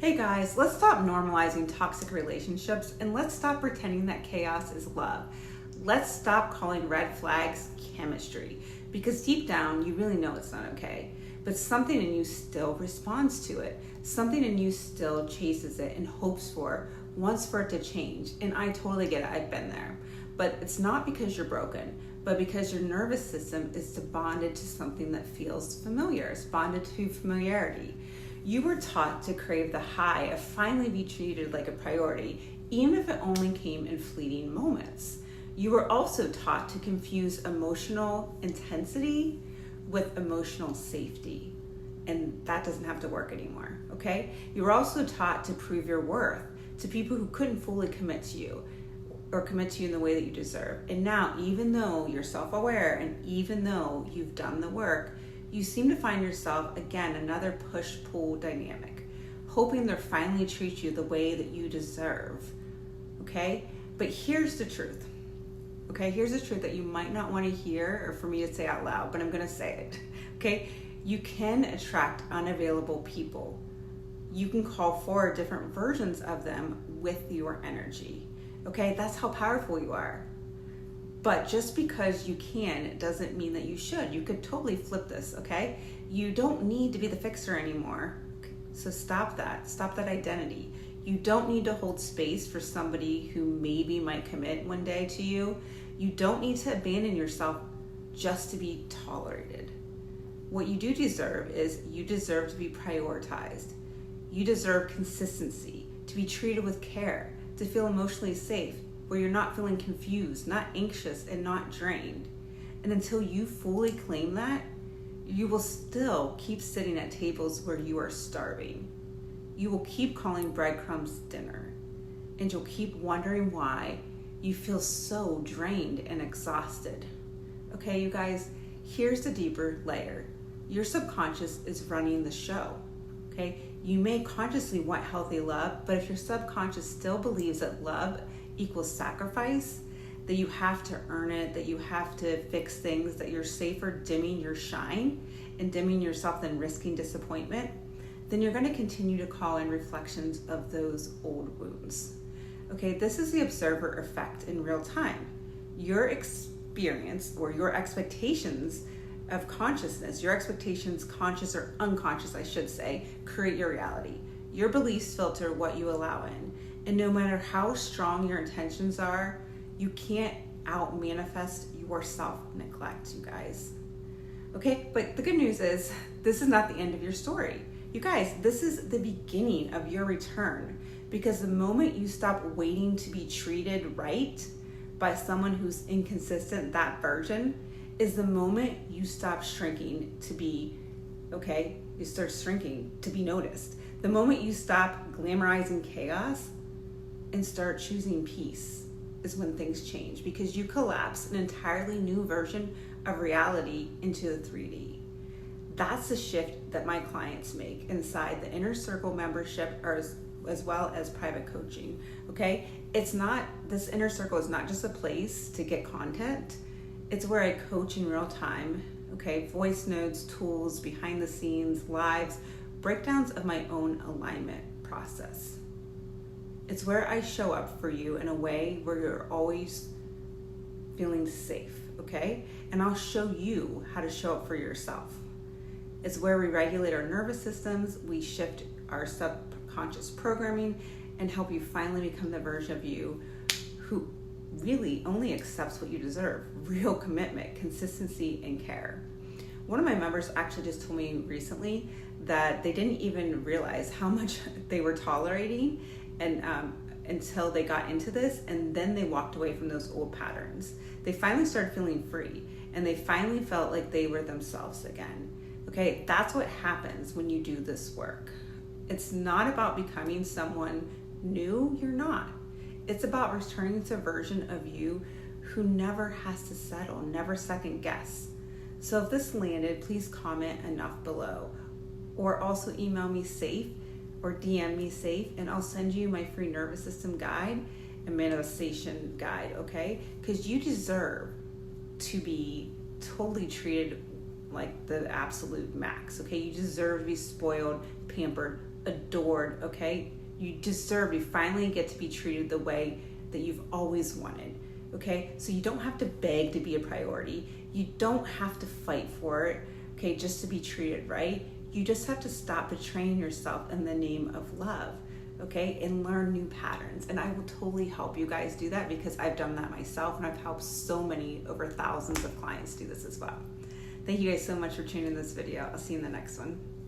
Hey guys, let's stop normalizing toxic relationships and let's stop pretending that chaos is love. Let's stop calling red flags chemistry because deep down you really know it's not okay. But something in you still responds to it. Something in you still chases it and hopes wants for it to change. And I totally get it, I've been there. But it's not because you're broken, but because your nervous system is bonded to something that feels familiar. It's bonded to familiarity. You were taught to crave the high of finally be treated like a priority, even if it only came in fleeting moments. You were also taught to confuse emotional intensity with emotional safety. And that doesn't have to work anymore, okay? You were also taught to prove your worth to people who couldn't fully commit to you or commit to you in the way that you deserve. And now, even though you're self-aware and even though you've done the work, you seem to find yourself, again, another push-pull dynamic, hoping they'll finally treat you the way that you deserve, okay? But here's the truth, okay? Here's the truth that you might not want to hear or for me to say out loud, but I'm going to say it, okay? You can attract unavailable people. You can call for different versions of them with your energy, okay? That's how powerful you are. But just because you can doesn't mean that you should. You could totally flip this, okay? You don't need to be the fixer anymore. So stop that. Stop that identity. You don't need to hold space for somebody who maybe might commit one day to you. You don't need to abandon yourself just to be tolerated. What you do deserve is you deserve to be prioritized. You deserve consistency, to be treated with care, to feel emotionally safe, where you're not feeling confused, not anxious, and not drained. And until you fully claim that, you will still keep sitting at tables where you are starving. You will keep calling breadcrumbs dinner. And you'll keep wondering why you feel so drained and exhausted. Okay, you guys, here's the deeper layer. Your subconscious is running the show, okay? You may consciously want healthy love, but if your subconscious still believes that love equals sacrifice, that you have to earn it, that you have to fix things, that you're safer dimming your shine and dimming yourself than risking disappointment, then you're going to continue to call in reflections of those old wounds. Okay, this is the observer effect in real time. Your experience or your expectations of consciousness, your expectations, conscious or unconscious, I should say, create your reality. Your beliefs filter what you allow in. And no matter how strong your intentions are, you can't out-manifest your self-neglect, you guys. Okay, but the good news is this is not the end of your story. You guys, this is the beginning of your return, because the moment you stop waiting to be treated right by someone who's inconsistent, that version, is the moment you stop shrinking to be, okay, you start shrinking to be noticed. The moment you stop glamorizing chaos and start choosing peace is when things change, because you collapse an entirely new version of reality into the 3D. That's the shift that my clients make inside the Inner Circle membership, or as well as private coaching, okay? This Inner Circle is not just a place to get content. It's where I coach in real time, okay? Voice notes, tools, behind the scenes, lives, breakdowns of my own alignment process. It's where I show up for you in a way where you're always feeling safe, okay? And I'll show you how to show up for yourself. It's where we regulate our nervous systems, we shift our subconscious programming, and help you finally become the version of you who really only accepts what you deserve. Real commitment, consistency, and care. One of my members actually just told me recently that they didn't even realize how much they were tolerating and until they got into this, and then they walked away from those old patterns. They finally started feeling free, and they finally felt like they were themselves again. Okay, that's what happens when you do this work. It's not about becoming someone new, you're not. It's about returning to a version of you who never has to settle, never second guess. So if this landed, please comment enough below, or also email me safe or DM me safe, and I'll send you my free nervous system guide and manifestation guide, okay? Because you deserve to be totally treated like the absolute max, okay? You deserve to be spoiled, pampered, adored, okay? You deserve, you finally get to be treated the way that you've always wanted, okay? So you don't have to beg to be a priority. You don't have to fight for it, okay, just to be treated right. You just have to stop betraying yourself in the name of love, okay, and learn new patterns. And I will totally help you guys do that because I've done that myself, and I've helped so many, over thousands of clients do this as well. Thank you guys so much for tuning in this video. I'll see you in the next one.